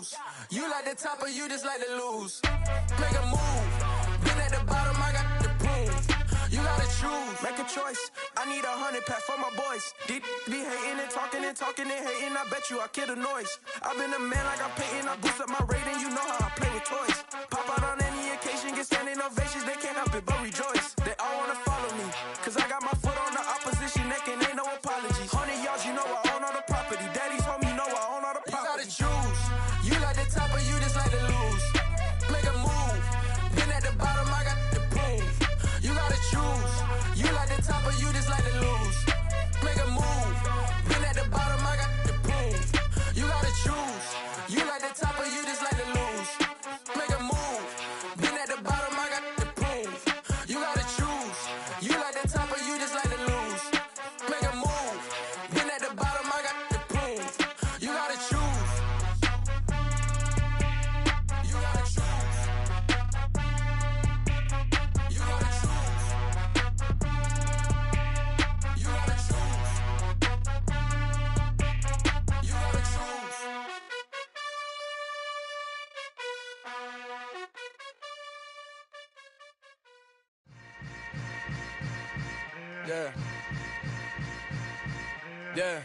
choose. You like the top or you just like to lose. Make a move. Been at the bottom, I got the prove. You gotta choose. Make a choice. I need 100 pack for my boys. Be hating and talking and hating. I bet you I kill the noise. I've been a man like I'm Peyton. I boost up my rating. You know how I play with toys. Pop out on any occasion, get standing ovations. They can't help it but rejoice. They all wanna follow me. Cause I got my foot on the opposition neck and ain't no apologies. 100 yards, you know I own all the property. Daddy's home, you know I own all the property. You gotta choose. You like the top or you just like to lose. Make a move. Been at the bottom, I got the proof. You gotta choose. You like the top or you just like to lose. Make a move. Been at the bottom, I got the proof. You gotta choose. You like the top or you just like to lose. Make a move. Been at the bottom, I got the proof. You gotta choose. You like the top or you just like to lose. Make a move. Been at the bottom, I got the proof. You gotta choose. You gotta choose. You gotta choose. You gotta choose. You gotta choose. Yeah. Yeah.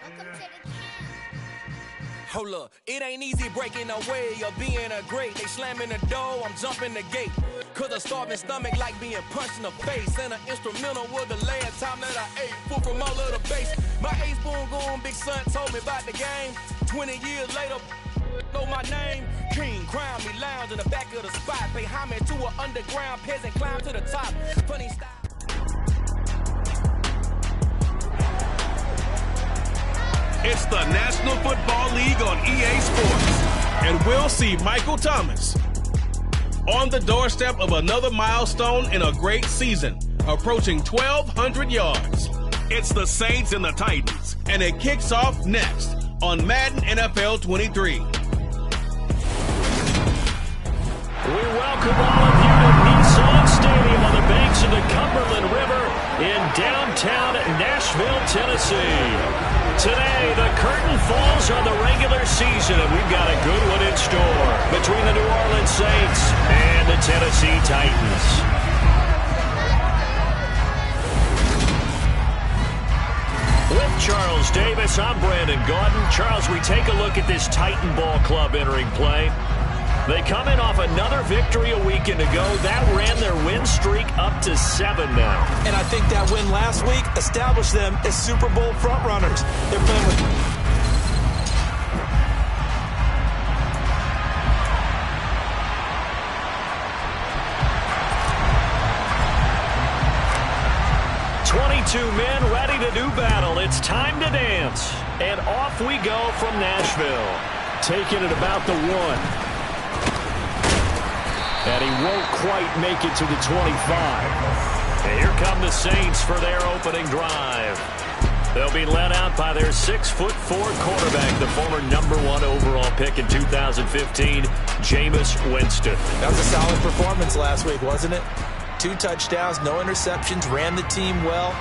Welcome to the camp. Hold up, it ain't easy breaking away or being a great. They slamming the door, I'm jumping the gate. Cause a starving stomach like being punched in the face. And an instrumental was the last time that I ate food from all of the base. My ace spoon going, big son told me about the game. 20 years later, know my name. King, crown me, lounge in the back of the spot. Pay homage to an underground peasant, climb to the top. Funny style. It's the National Football League on EA Sports. And we'll see Michael Thomas on the doorstep of another milestone in a great season, approaching 1,200 yards. It's the Saints and the Titans, and it kicks off next on Madden NFL 23. We welcome all of you to Nissan Stadium on the banks of the Cumberland River in downtown Nashville, Tennessee. Today, the curtain falls on the regular season, and we've got a good one in store between the New Orleans Saints and the Tennessee Titans. With Charles Davis, I'm Brandon Gaudin. Charles, we take a look at this Titan Ball Club entering play. They come in off another victory a weekend ago. That ran their win streak up to 7 now. And I think that win last week established them as Super Bowl frontrunners. They're playing with... Men ready to do battle. It's time to dance. And off we go from Nashville. Taking it about the 1. And he won't quite make it to the 25. And here come the Saints for their opening drive. They'll be led out by their 6'4" quarterback, the former #1 overall pick in 2015, Jameis Winston. That was a solid performance last week, wasn't it? 2 touchdowns, no interceptions, ran the team well,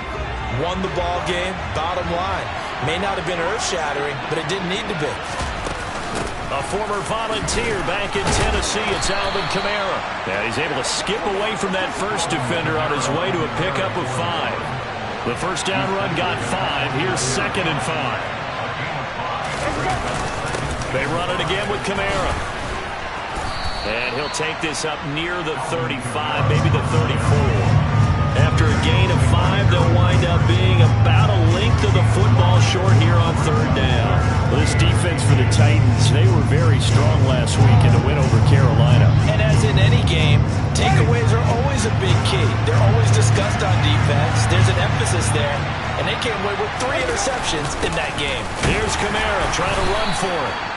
won the ball game. Bottom line, may not have been earth-shattering, but it didn't need to be. A former Volunteer back in Tennessee, it's Alvin Kamara. And he's able to skip away from that first defender on his way to a pickup of 5. The first down run got 5. Here's 2nd and 5. They run it again with Kamara. And he'll take this up near the 35, maybe the 34. After a gain of 5, they'll wind up being about a length of the football short here on 3rd down. Well, this defense for the Titans, they were very strong last week in the win over Carolina. And as in any game, takeaways are always a big key. They're always discussed on defense. There's an emphasis there, and they came away with 3 interceptions in that game. Here's Kamara trying to run for it.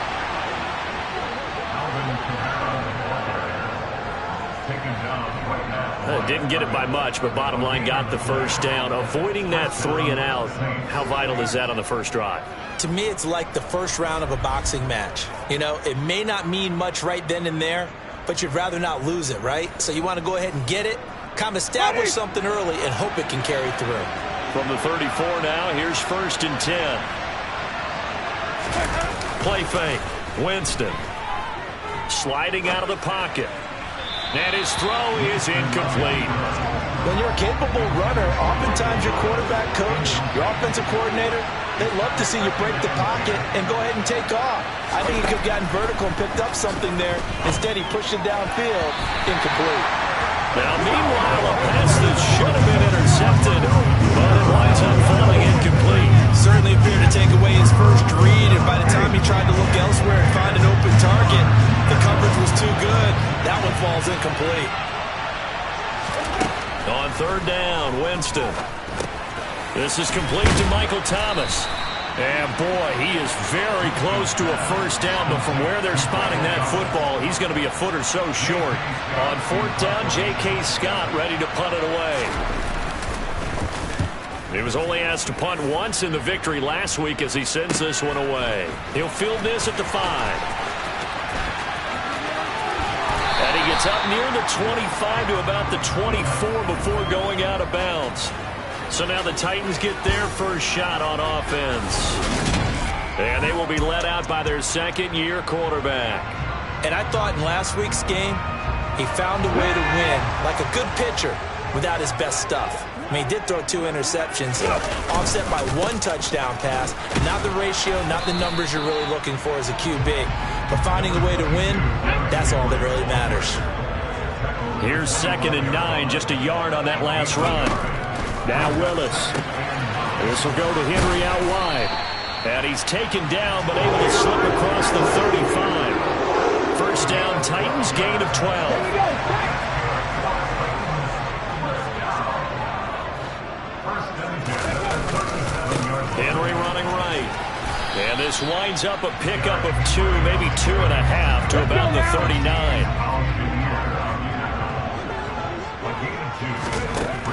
Didn't get it by much, but bottom line got the first down. Avoiding that 3 and out, how vital is that on the first drive? To me, it's like the first round of a boxing match. You know, it may not mean much right then and there, but you'd rather not lose it, right? So you want to go ahead and get it, kind of establish something early, and hope it can carry through. From the 34 now, here's 1st and 10. play fake. Winston sliding out of the pocket. And his throw is incomplete. When you're a capable runner, oftentimes your quarterback coach, your offensive coordinator, they'd love to see you break the pocket and go ahead and take off. I think he could have gotten vertical and picked up something there. Instead, he pushed it downfield. Incomplete. Now, meanwhile, a pass that should have been intercepted, but it winds up falling incomplete. Certainly appeared to take away his first read, and by the time he tried to look elsewhere and find an open target, the coverage was too good. That one falls incomplete. On third down, Winston. This is complete to Michael Thomas. And, boy, he is very close to a first down, but from where they're spotting that football, he's going to be a foot or so short. On fourth down, J.K. Scott ready to punt it away. He was only asked to punt once in the victory last week as he sends this one away. He'll field this at the 5. And he gets up near the 25 to about the 24 before going out of bounds. So now the Titans get their first shot on offense. And they will be led out by their second-year quarterback. And I thought in last week's game, he found a way to win, like a good pitcher, without his best stuff. I mean, he did throw 2 interceptions, offset by 1 touchdown pass. Not the ratio, not the numbers you're really looking for as a QB. But finding a way to win, that's all that really matters. Here's 2nd and 9, just a yard on that last run. Now Willis. This will go to Henry out wide. And he's taken down, but able to slip across the 35. First down, Titans, gain of 12. Henry running right. And this winds up a pickup of 2, maybe 2.5 to about the 39.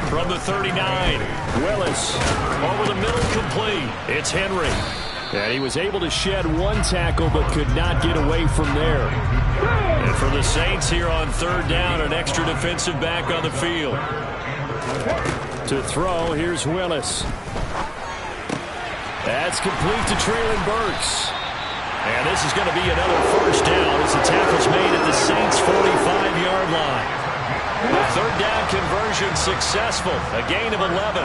From the 39, Willis over the middle, complete. It's Henry. And he was able to shed 1 tackle but could not get away from there. And for the Saints here on third down, an extra defensive back on the field. To throw, here's Willis. That's complete to Treylon Burks. And this is going to be another first down as the tackle's made at the Saints' 45-yard line. Third down conversion successful. A gain of 11.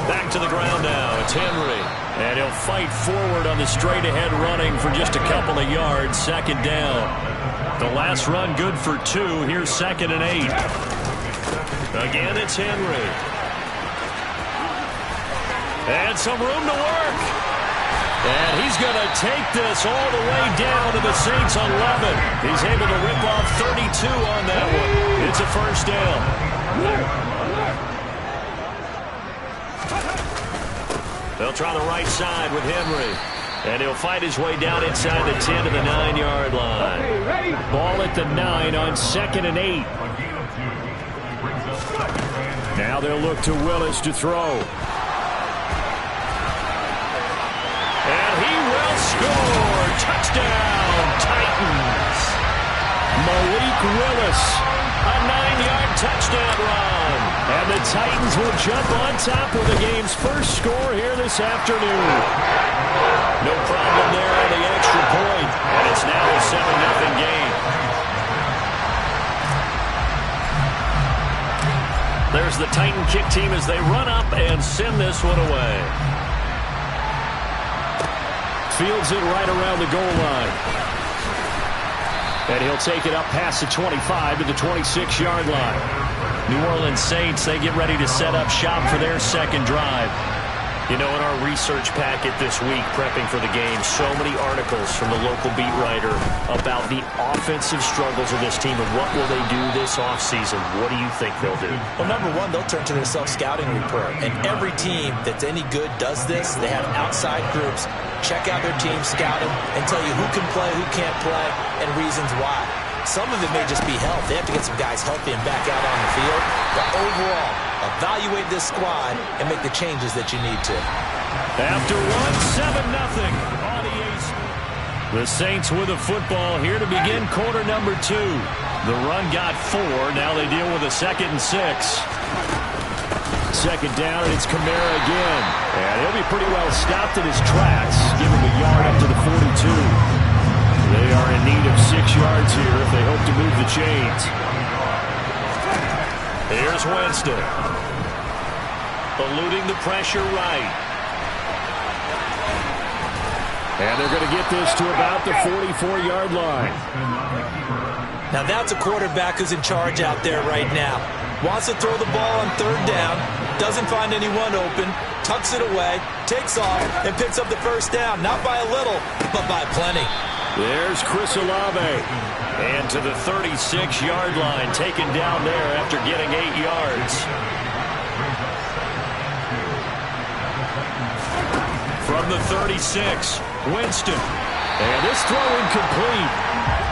Back to the ground now. It's Henry. And he'll fight forward on the straight-ahead running for just a couple of yards. Second down. The last run good for 2. Here's 2nd and 8. Again, it's Henry. And some room to work. And he's going to take this all the way down to the Saints on 11. He's able to rip off 32 on that one. It's a first down. They'll try the right side with Henry. And he'll fight his way down inside the 10 to the 9-yard line. Ball at the 9 on 2nd and 8. Now they'll look to Willis to throw. Score! Touchdown, Titans! Malik Willis, a 9-yard touchdown run. And the Titans will jump on top of the game's first score here this afternoon. No problem there on the extra point. And it's now a 7-0 game. There's the Titan kick team as they run up and send this one away. Fields it right around the goal line. And he'll take it up past the 25 to the 26-yard line. New Orleans Saints, they get ready to set up shop for their second drive. You know, in our research packet this week, prepping for the game, so many articles from the local beat writer about the offensive struggles of this team and what will they do this offseason. What do you think they'll do? Well, number one, they'll turn to their self-scouting report. And every team that's any good does this. They have outside groups check out their team, scout them, and tell you who can play, who can't play, and reasons why. Some of it may just be health. They have to get some guys healthy and back out on the field. But overall, evaluate this squad and make the changes that you need to. After 7-0 on EA Sports. The Saints with a football here to begin quarter number 2. The run got 4. Now they deal with a 2nd and 6. Second down, and it's Kamara again. And he'll be pretty well stopped in his tracks. Give him a yard up to the 42. They are in need of 6 yards here if they hope to move the chains. Here's Winston. Eluding the pressure right. And they're going to get this to about the 44-yard line. Now that's a quarterback who's in charge out there right now. Wants to throw the ball on third down, doesn't find anyone open, tucks it away, takes off, and picks up the first down. Not by a little, but by plenty. There's Chris Olave. And to the 36-yard line, taken down there after getting 8 yards. From the 36, Winston. And this throw incomplete.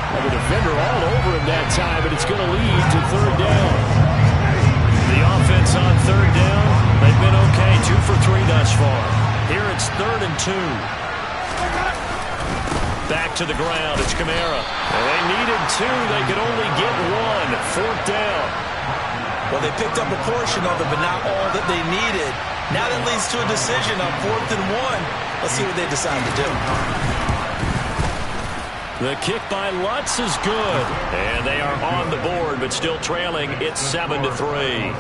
And the defender all over him that time, but it's going to lead to third down. The offense on third down, they've been okay, 2 for 3 thus far. Here it's 3rd and 2. Back to the ground, it's Kamara. And they needed 2, they could only get 1. 4th down. Well, they picked up a portion of it, but not all that they needed. Now that leads to a decision on 4th and 1. Let's see what they decide to do. The kick by Lutz is good. And they are on the board, but still trailing. It's 7-3.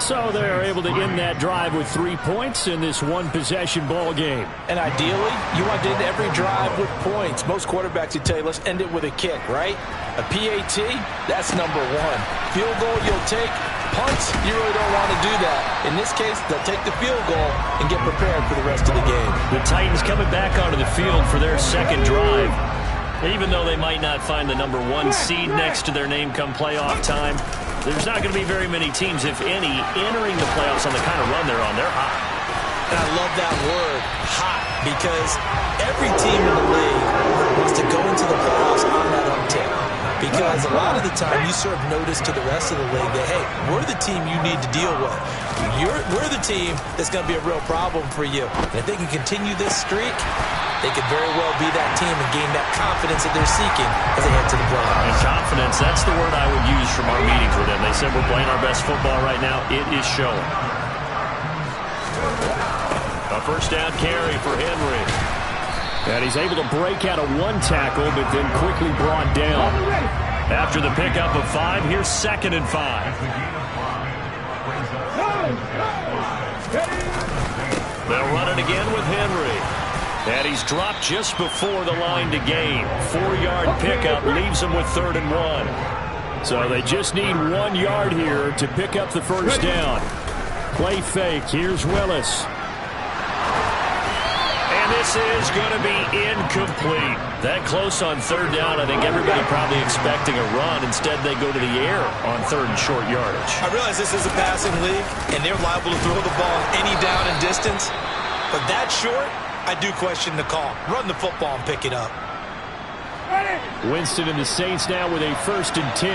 So they're able to end that drive with 3 points in this one-possession ball game. And ideally, you want to end every drive with points. Most quarterbacks would tell you, let's end it with a kick, right? A PAT, that's number 1. Field goal, you'll take. Punts, you really don't want to do that. In this case, they'll take the field goal and get prepared for the rest of the game. The Titans coming back onto the field for their second drive. Even though they might not find the number 1 seed next to their name come playoff time, there's not going to be very many teams, if any, entering the playoffs on the kind of run they're on. They're hot. And I love that word, hot, because every team in the league wants to go into the playoffs on that uptick. Because a lot of the time you serve notice to the rest of the league that, hey, we're the team you need to deal with. We're the team that's going to be a real problem for you. And if they can continue this streak, they could very well be that team and gain that confidence that they're seeking as they head to the playoffs. And confidence, that's the word I would use from our meetings with them. They said we're playing our best football right now. It is showing. A first down carry for Henry. And he's able to break out of 1 tackle, but then quickly brought down. After the pickup of 5, here's 2nd and 5. They'll run it again with Henry. And he's dropped just before the line to gain. 4-yard pickup leaves him with 3rd and 1. So they just need 1 yard here to pick up the first down. Play fake. Here's Willis. And this is going to be incomplete. That close on 3rd down, I think everybody probably expecting a run. Instead, they go to the air on 3rd and short yardage. I realize this is a passing league, and they're liable to throw the ball any down and distance. But that short, I do question the call. Run the football and pick it up. Winston and the Saints now with a 1st and 10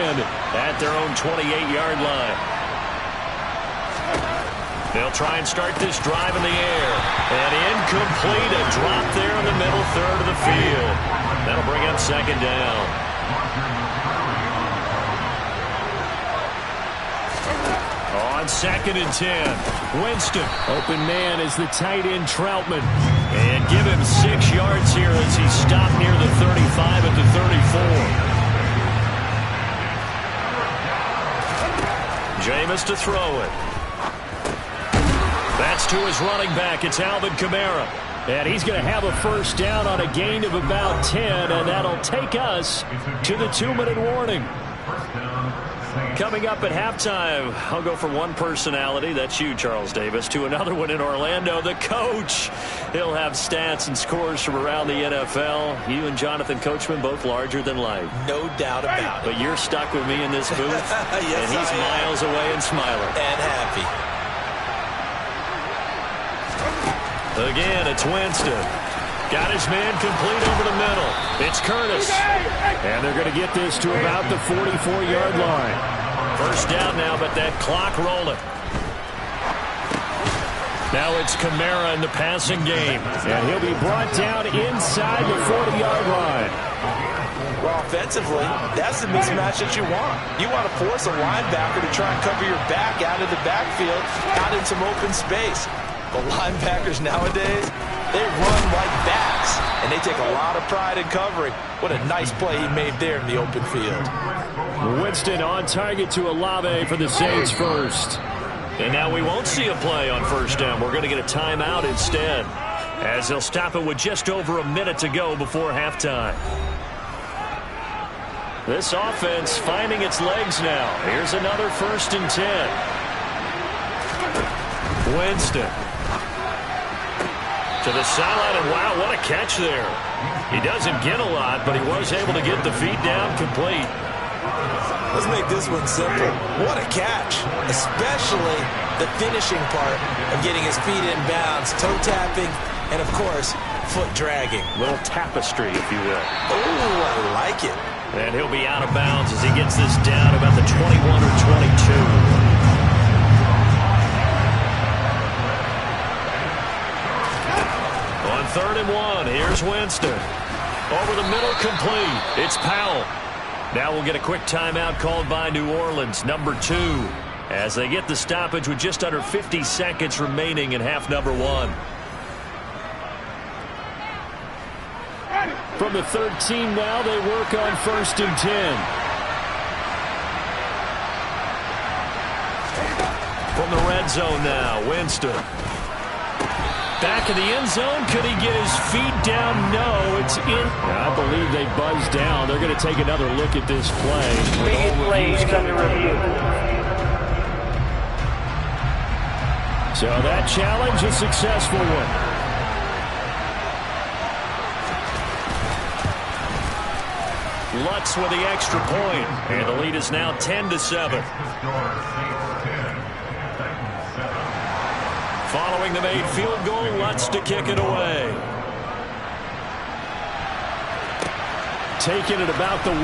at their own 28-yard line. They'll try and start this drive in the air. And incomplete, a drop there in the middle third of the field. That'll bring up 2nd down. On 2nd and 10, Winston. Open man is the tight end Troutman. And give him 6 yards here as he stopped near the 35 at the 34. Jameis to throw it. That's to his running back. It's Alvin Kamara. And he's going to have a first down on a gain of about 10, and that'll take us to the 2-minute warning. Coming up at halftime, I'll go from one personality, that's you, Charles Davis, to another one in Orlando, the coach. He'll have stats and scores from around the NFL. You and Jonathan Coachman, both larger than life. No doubt about it. But you're stuck with me in this booth, yes, and he's miles away and smiling. And happy. Again, it's Winston. Got his man complete over the middle. It's Curtis. And they're going to get this to about the 44-yard line. First down now, but that clock rolling. Now it's Kamara in the passing game. And he'll be brought down inside the 40-yard line. Well, offensively, that's the mismatch that you want. You want to force a linebacker to try and cover your back out of the backfield, out in some open space. But linebackers nowadays, they run like bats, and they take a lot of pride in covering. What a nice play he made there in the open field. Winston on target to Olave for the Saints first. And now we won't see a play on first down. We're going to get a timeout instead, as they'll stop it with just over a minute to go before halftime. This offense finding its legs now. Here's another 1st and 10. Winston to the sideline, and wow, what a catch there. He doesn't get a lot, but he was able to get the feet down complete. Let's make this one simple. What a catch, especially the finishing part of getting his feet in bounds, toe tapping, and of course, foot dragging. Little tapestry, if you will. Oh, I like it. And he'll be out of bounds as he gets this down about the 21 or 22. On 3rd and 1, here's Winston. Over the middle, complete. It's Powell. Now we'll get a quick timeout called by New Orleans, number 2, as they get the stoppage with just under 50 seconds remaining in half number 1. From the 13 now, they work on 1st and 10. From the red zone now, Winston. Back in the end zone. Could he get his feet down? No, it's in. I believe they buzzed down. They're going to take another look at this play. Big play is under review. So that challenge, a successful one. Lutz with the extra point, and the lead is now 10-7. Following the made field goal, Lutz to kick it away. Taking it about the 1.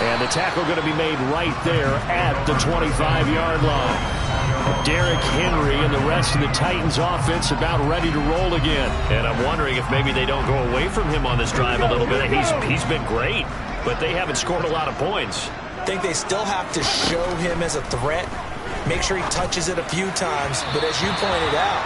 And the tackle going to be made right there at the 25-yard line. Derrick Henry and the rest of the Titans offense about ready to roll again. And I'm wondering if maybe they don't go away from him on this drive a little bit. He's been great, but they haven't scored a lot of points. I think they still have to show him as a threat. Make sure he touches it a few times, but as you pointed out,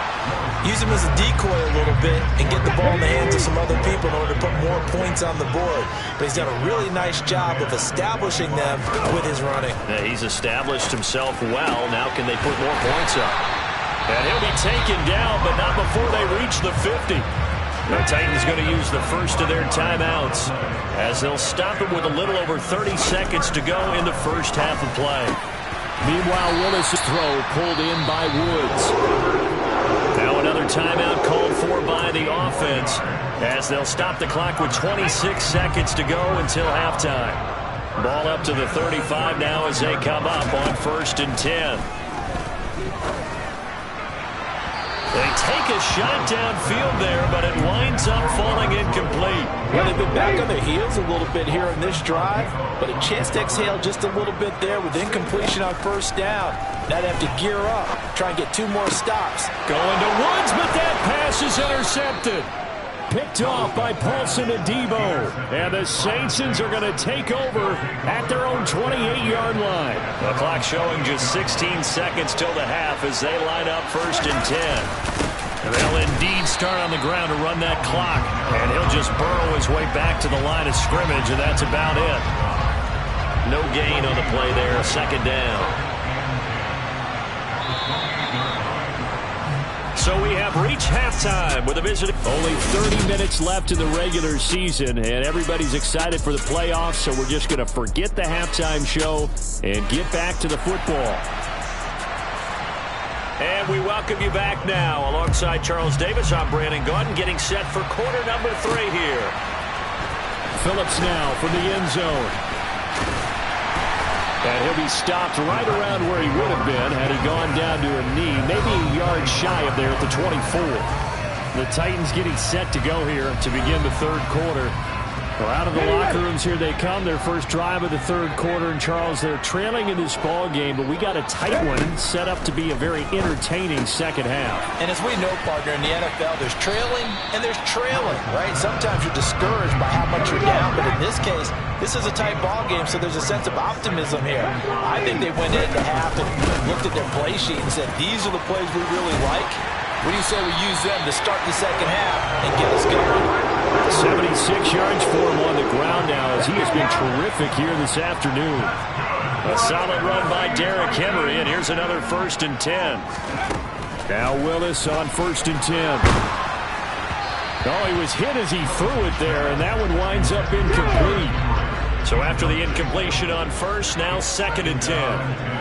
use him as a decoy a little bit and get the ball in the hands of some other people in order to put more points on the board. But he's done a really nice job of establishing them with his running. Yeah, he's established himself well. Now can they put more points up? And he'll be taken down, but not before they reach the 50. The Titans going to use the first of their timeouts as they'll stop it with a little over 30 seconds to go in the first half of play. Meanwhile, Willis' throw pulled in by Woods. Now another timeout called for by the offense as they'll stop the clock with 26 seconds to go until halftime. Ball up to the 35 now as they come up on 1st and 10. They take a shot downfield there, but it winds up falling incomplete. Well, they've been back on their heels a little bit here on this drive, but a chance to exhale just a little bit there with incompletion on 1st down. Now they have to gear up, try and get 2 more stops. Going to Woods, but that pass is intercepted. Picked off by Paulson Adebo. And the Saints are going to take over at their own 28-yard line. The clock showing just 16 seconds till the half as they line up 1st and 10. And they'll indeed start on the ground to run that clock. And he'll just burrow his way back to the line of scrimmage, and that's about it. No gain on the play there, 2nd down. So we have reached halftime with a visit. Only 30 minutes left in the regular season, and everybody's excited for the playoffs, so we're just going to forget the halftime show and get back to the football. And we welcome you back now. Alongside Charles Davis, I'm Brandon Gaudin, getting set for quarter number 3 here. Phillips now from the end zone. And he'll be stopped right around where he would have been had he gone down to a knee, maybe a yard shy of there at the 24. The Titans getting set to go here to begin the 3rd quarter. Well, out of the locker rooms here they come. Their first drive of the third quarter. And, Charles, they're trailing in this ball game, but we got a tight one set up to be a very entertaining second half. And as we know, partner, in the NFL, there's trailing and there's trailing, right? Sometimes you're discouraged by how much you're down, but in this case, this is a tight ball game, so there's a sense of optimism here. I think they went into half and looked at their play sheet and said, these are the plays we really like. What do you say we use them to start the second half and get us going? 76 yards for him on the ground now as he has been terrific here this afternoon. A solid run by Derrick Henry, and here's another 1st and 10. Now Willis on 1st and 10. Oh, he was hit as he threw it there, and that one winds up incomplete. So after the incompletion on first, now 2nd and 10.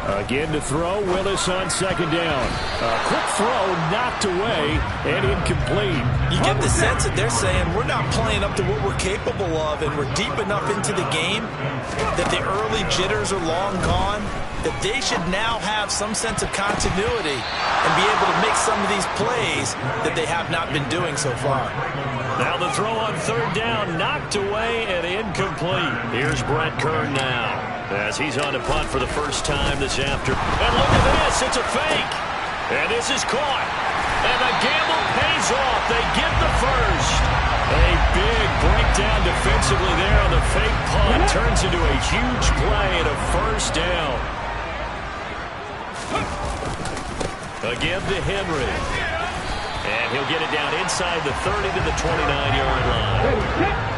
Again to throw, Willis on 2nd down. A quick throw, knocked away, and incomplete. You get the sense that they're saying we're not playing up to what we're capable of, and we're deep enough into the game that the early jitters are long gone, that they should now have some sense of continuity and be able to make some of these plays that they have not been doing so far. Now the throw on 3rd down, knocked away and incomplete. Here's Brett Kern now as he's on to punt for the first time this afternoon. And look at this, it's a fake. And this is caught. And the gamble pays off. They get the first. A big breakdown defensively there on the fake punt. Turns into a huge play and a 1st down. Again to Henry. And he'll get it down inside the 30 to the 29-yard line.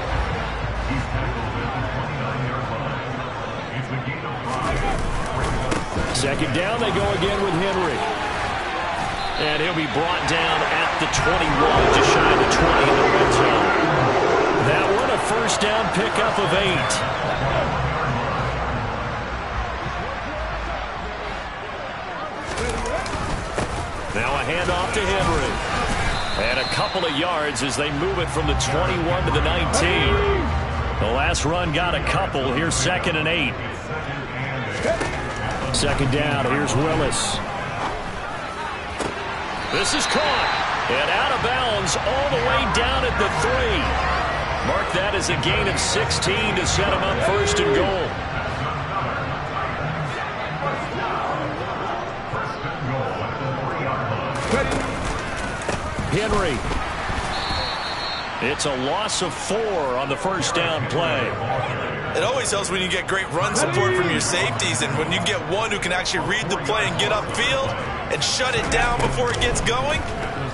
2nd down, they go again with Henry. And he'll be brought down at the 21, just shy of the 20 in the red zone. That one a 1st down pickup of 8. Now a handoff to Henry. And a couple of yards as they move it from the 21 to the 19. The last run got a couple. Here's 2nd and 8. 2nd down. Here's Willis. This is caught. And out of bounds all the way down at the 3. Mark that as a gain of 16 to set him up 1st and goal. Henry. It's a loss of 4 on the 1st down play. It always helps when you get great run support from your safeties, and when you get one who can actually read the play and get upfield and shut it down before it gets going,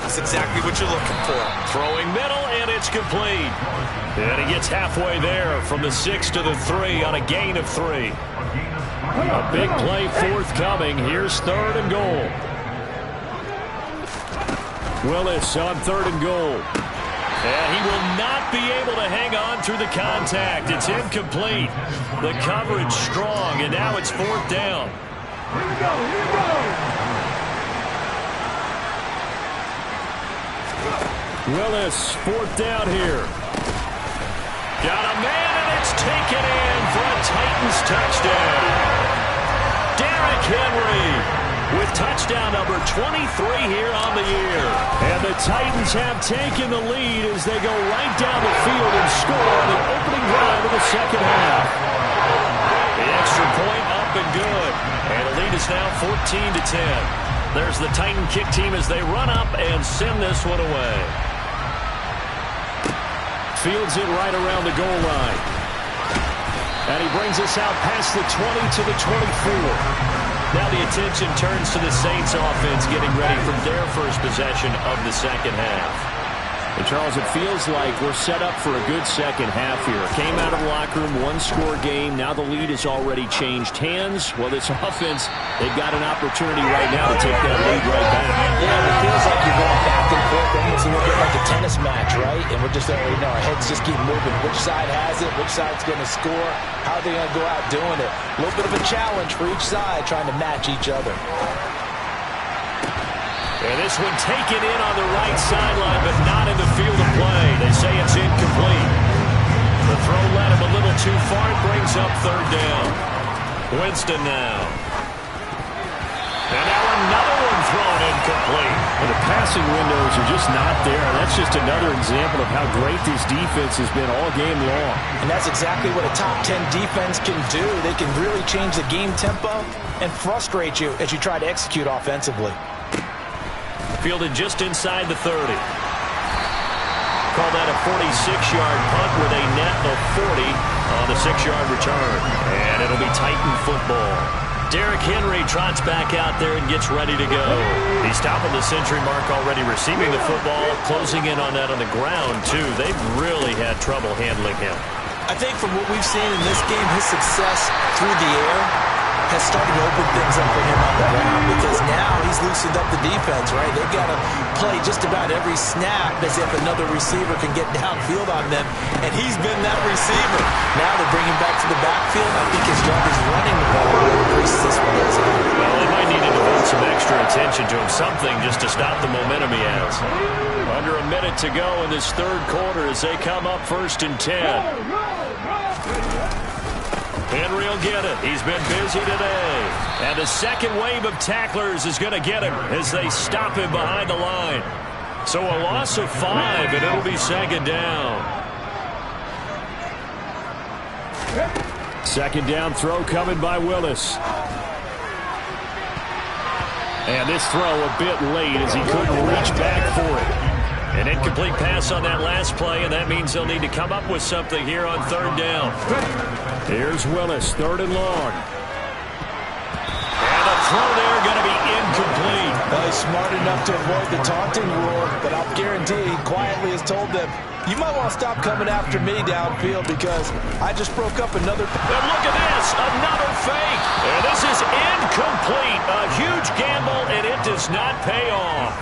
that's exactly what you're looking for. Throwing middle, and it's complete. And he gets halfway there from the 6 to the 3 on a gain of 3. A big play forthcoming. Here's 3rd and goal. Willis on 3rd and goal. And he will not be able to hang on through the contact. It's incomplete. The coverage strong, and now it's 4th down. Here we go, here we go. Willis, 4th down here. Got a man, and it's taken in for a Titans touchdown. Derrick Henry with touchdown number 23 here on the year. And the Titans have taken the lead as they go right down the field and score on the opening drive of the second half. The extra point up and good. And the lead is now 14-10. There's the Titan kick team as they run up and send this one away. Fields it right around the goal line. And he brings us out past the 20 to the 24. Now the attention turns to the Saints offense getting ready for their first possession of the second half. And Charles, it feels like we're set up for a good second half here. Came out of the locker room, one-score game. Now the lead has already changed hands. Well, this offense, they've got an opportunity right now to take that lead right back. Yeah, it feels like you're going back and forth. Almost a little bit like a tennis match, right? And we're just already know our heads just keep moving. Which side has it? Which side's going to score? How are they going to go out doing it? A little bit of a challenge for each side trying to match each other. And this one taken in on the right sideline, but not in the field of play. They say it's incomplete. The throw led him a little too far. It brings up 3rd down. Winston now. And now another one thrown incomplete. And the passing windows are just not there. That's just another example of how great this defense has been all game long. And that's exactly what a top 10 defense can do. They can really change the game tempo and frustrate you as you try to execute offensively. Fielded just inside the 30. Call that a 46-yard punt with a net of 40 on the 6-yard return. And it'll be Titan football. Derrick Henry trots back out there and gets ready to go. He's topping the century mark already, receiving the football, closing in on that on the ground, too. They've really had trouble handling him. I think from what we've seen in this game, his success through the air has started to open things up for him on the ground, because now he's loosened up the defense, right? They've got to play just about every snap as if another receiver can get downfield on them, and he's been that receiver. Now they bring him back to the backfield. I think his job is running the ball to increase this one. Well, they might need to devote some extra attention to him, something just to stop the momentum he has. Under a minute to go in this third quarter as they come up 1st and 10. Henry will get it. He's been busy today. And the second wave of tacklers is going to get him as they stop him behind the line. So a loss of 5, and it'll be 2nd down. 2nd down throw coming by Willis. And this throw a bit late as he couldn't reach back for it. An incomplete pass on that last play, and that means they'll need to come up with something here on 3rd down. Here's Willis, 3rd and long. And the throw there going to be incomplete. Well, he's smart enough to avoid the taunting rule, but I'll guarantee he quietly has told them, you might want to stop coming after me downfield because I just broke up another. And look at this, another fake. And this is incomplete. A huge gamble, and it does not pay off.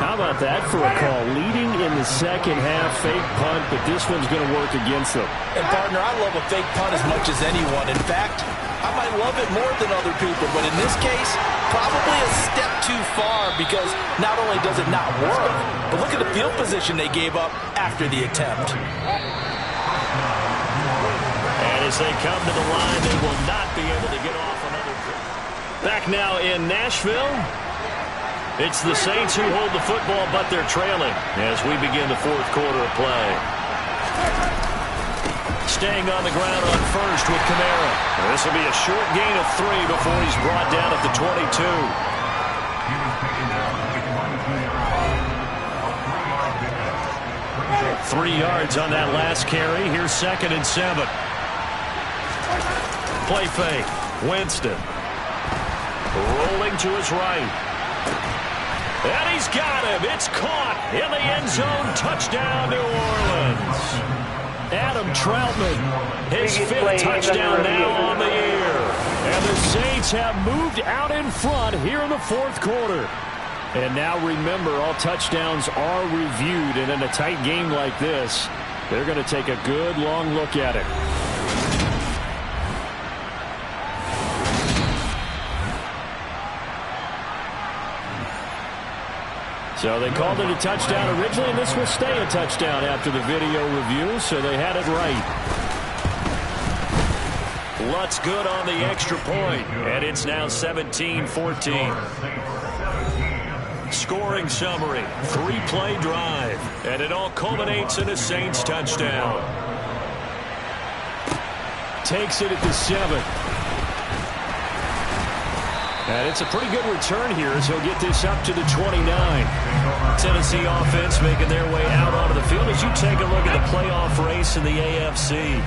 How about that for a call? Leading in the second half, fake punt, but this one's going to work against them. And, partner, I love a fake punt as much as anyone. In fact, I might love it more than other people, but in this case, probably a step too far because not only does it not work, but look at the field position they gave up after the attempt. And as they come to the line, they will not be able to get off another. Back now in Nashville. It's the Saints who hold the football, but they're trailing as we begin the 4th quarter of play. Staying on the ground on 1st with Kamara. This will be a short gain of 3 before he's brought down at the 22. 3 yards on that last carry. Here's 2nd and 7. Play fake. Winston. Rolling to his right. And he's got him. It's caught in the end zone. Touchdown, New Orleans. Adam Troutman, his 5th touchdown now on the year. And the Saints have moved out in front here in the 4th quarter. And now remember, all touchdowns are reviewed. And in a tight game like this, they're going to take a good long look at it. So they called it a touchdown originally, and this will stay a touchdown after the video review, so they had it right. Lutz good on the extra point, and it's now 17-14. Scoring summary, 3-play drive, and it all culminates in a Saints touchdown. Takes it at the 7. And it's a pretty good return here as he'll get this up to the 29. Tennessee offense making their way out onto the field as you take a look at the playoff race in the AFC.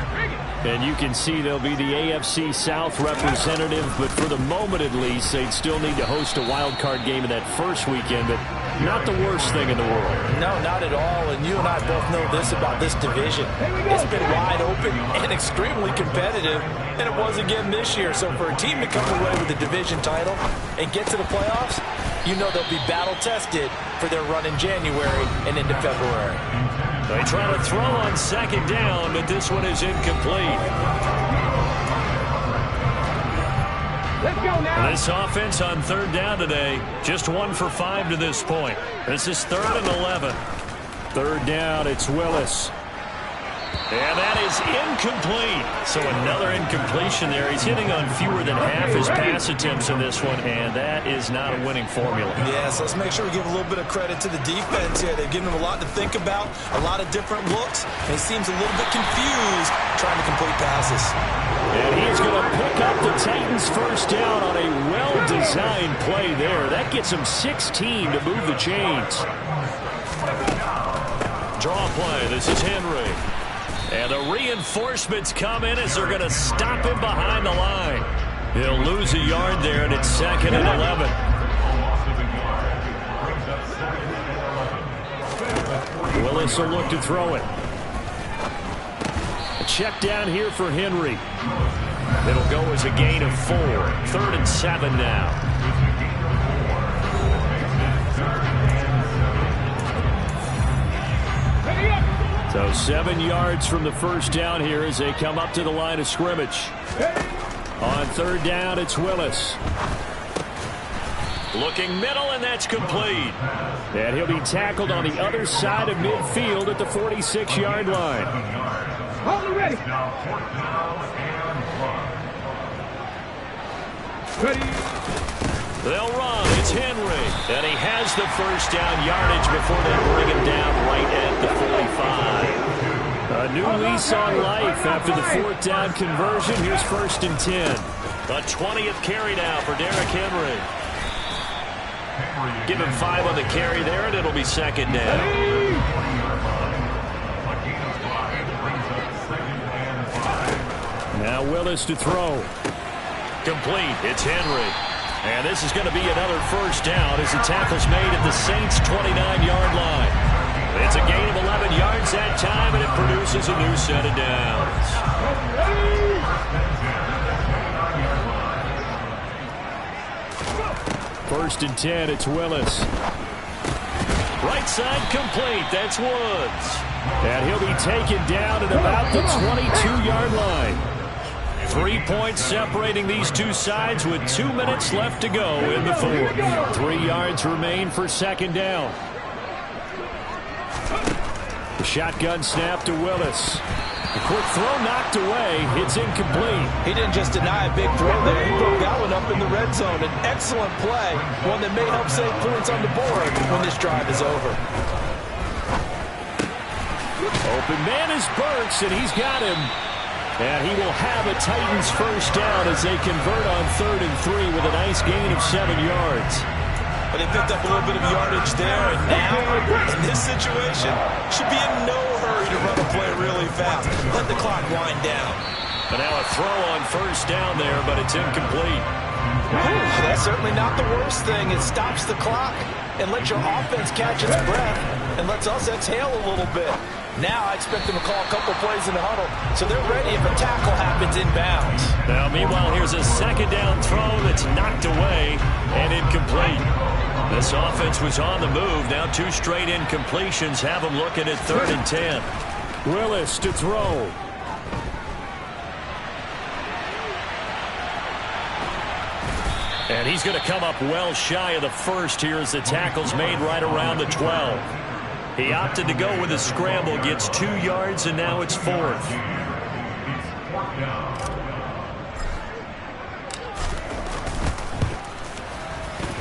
And you can see they'll be the AFC South representative, but for the moment at least, they'd still need to host a wild card game in that first weekend, but not the worst thing in the world. No, not at all, and you and I both know this about this division. It's been wide open and extremely competitive, and it was again this year. So for a team to come away with the division title and get to the playoffs, you know they'll be battle-tested for their run in January and into February. They try to throw on 2nd down, but this one is incomplete. Let's go now. This offense on 3rd down today, just 1 for 5 to this point. This is 3rd and 11. 3rd down, it's Willis. And that is incomplete. So another incompletion there. He's hitting on fewer than half his pass attempts in this one, and that is not a winning formula. Yeah, so let's make sure we give a little bit of credit to the defense here. They've given him a lot to think about, a lot of different looks, and he seems a little bit confused trying to complete passes. And he's going to pick up the Titans' first down on a well-designed play there. That gets him 16 to move the chains. Draw play. This is Henry. And the reinforcements come in as they're going to stop him behind the line. He'll lose a yard there, and it's 2nd and 11. Willis will look to throw it. A check down here for Henry. It'll go as a gain of 4. 3rd and 7 now. So 7 yards from the first down here as they come up to the line of scrimmage. On 3rd down, it's Willis. Looking middle, and that's complete. And he'll be tackled on the other side of midfield at the 46-yard line. Hold it ready. Ready. They'll run. It's Henry. And he has the first down yardage before they bring him down right at the 45. A new lease on life after the 4th down conversion. Here's 1st and 10. The 20th carry now for Derrick Henry. Give him 5 on the carry there, and it'll be 2nd down. Now Willis to throw. Complete. It's Henry. And this is going to be another first down as the tackle's made at the Saints' 29-yard line. It's a gain of 11 yards that time, and it produces a new set of downs. First and 10, it's Willis. Right side complete. That's Woods. And he'll be taken down at about the 22-yard line. 3 points separating these two sides with 2 minutes left to go in the 4th. 3 yards remain for 2nd down. The shotgun snap to Willis. A quick throw knocked away. It's incomplete. He didn't just deny a big throw there. He broke that one up in the red zone. An excellent play. One that may help save points on the board when this drive is over. Open man is Burks, and he's got him. And he will have a Titans first down as they convert on 3rd and 3 with a nice gain of 7 yards. But they picked up a little bit of yardage there, and now, in this situation, should be in no hurry to run a play really fast. Let the clock wind down. But now a throw on first down there, but it's incomplete. That's certainly not the worst thing. It stops the clock and lets your offense catch its breath and lets us exhale a little bit. Now I expect them to call a couple plays in the huddle, so they're ready if a tackle happens inbounds. Now, meanwhile, here's a 2nd down throw that's knocked away and incomplete. This offense was on the move. Now 2 straight incompletions have them looking at 3rd and 10. Willis to throw. And he's going to come up well shy of the first here as the tackle's made right around the 12. He opted to go with a scramble, gets 2 yards, and now it's 4th.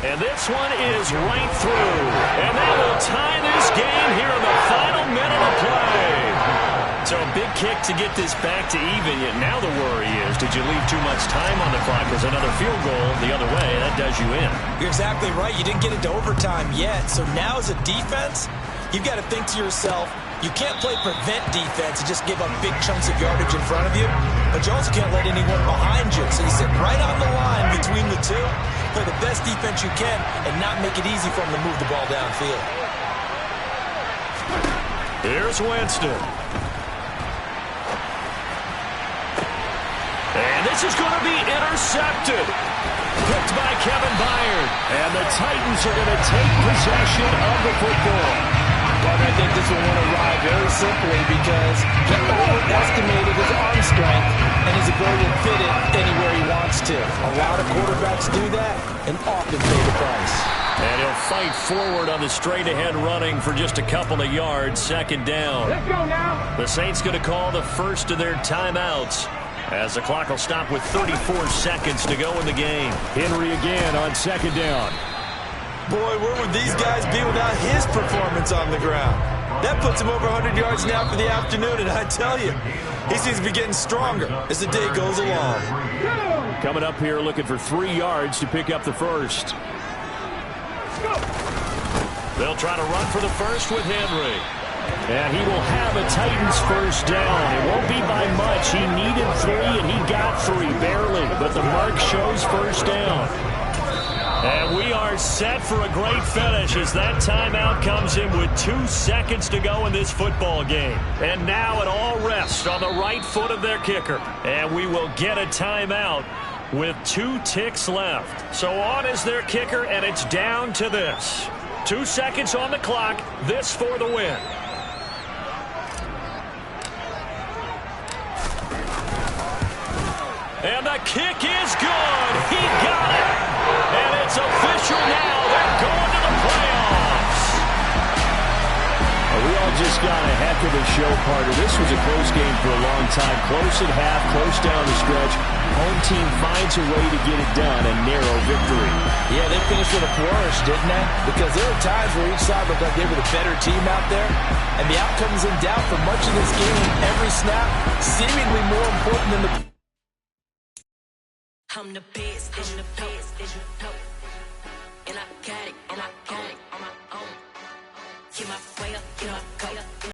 And this one is right through. And that will tie this game here in the final minute of play. So a big kick to get this back to even, yet now the worry is, did you leave too much time on the clock? Because another field goal the other way, that does you in. You're exactly right. You didn't get into overtime yet. So now as a defense, you've got to think to yourself, you can't play prevent defense and just give up big chunks of yardage in front of you, but you also can't let anyone behind you. So you sit right on the line between the two, play the best defense you can, and not make it easy for them to move the ball downfield. Here's Winston. And this is going to be intercepted. Picked by Kevin Byard. And the Titans are going to take possession of the football. But I think this will win a ride very simply because he overestimated his arm strength and his ability to fit it anywhere he wants to. A lot of quarterbacks do that and often pay the price. And he'll fight forward on the straight-ahead running for just a couple of yards, second down. Let's go now. The Saints going to call the first of their timeouts as the clock will stop with 34 seconds to go in the game. Henry again on second down. Boy, where would these guys be without his performance on the ground? That puts him over 100 yards now for the afternoon, and I tell you, he seems to be getting stronger as the day goes along. Coming up here looking for 3 yards to pick up the first. They'll try to run for the first with Henry. And he will have a Titans first down. It won't be by much. He needed 3, and he got 3, barely. But the mark shows first down. And we are set for a great finish as that timeout comes in with 2 seconds to go in this football game. And now it all rests on the right foot of their kicker. And we will get a timeout with 2 ticks left. So on is their kicker, and it's down to this. 2 seconds on the clock. This for the win. And the kick is good. He got it. And it's official now. They're going to the playoffs. We all just got a heck of a show, Carter. This was a close game for a long time. Close at half, close down the stretch. Home team finds a way to get it done, a narrow victory. Yeah, they finished with a flourish, didn't they? Because there were times where each side looked like they were the better team out there. And the outcome is in doubt for much of this game. Every snap seemingly more important than the... I'm the best, I'm the best, and I got it, on my own. Get my way up, get my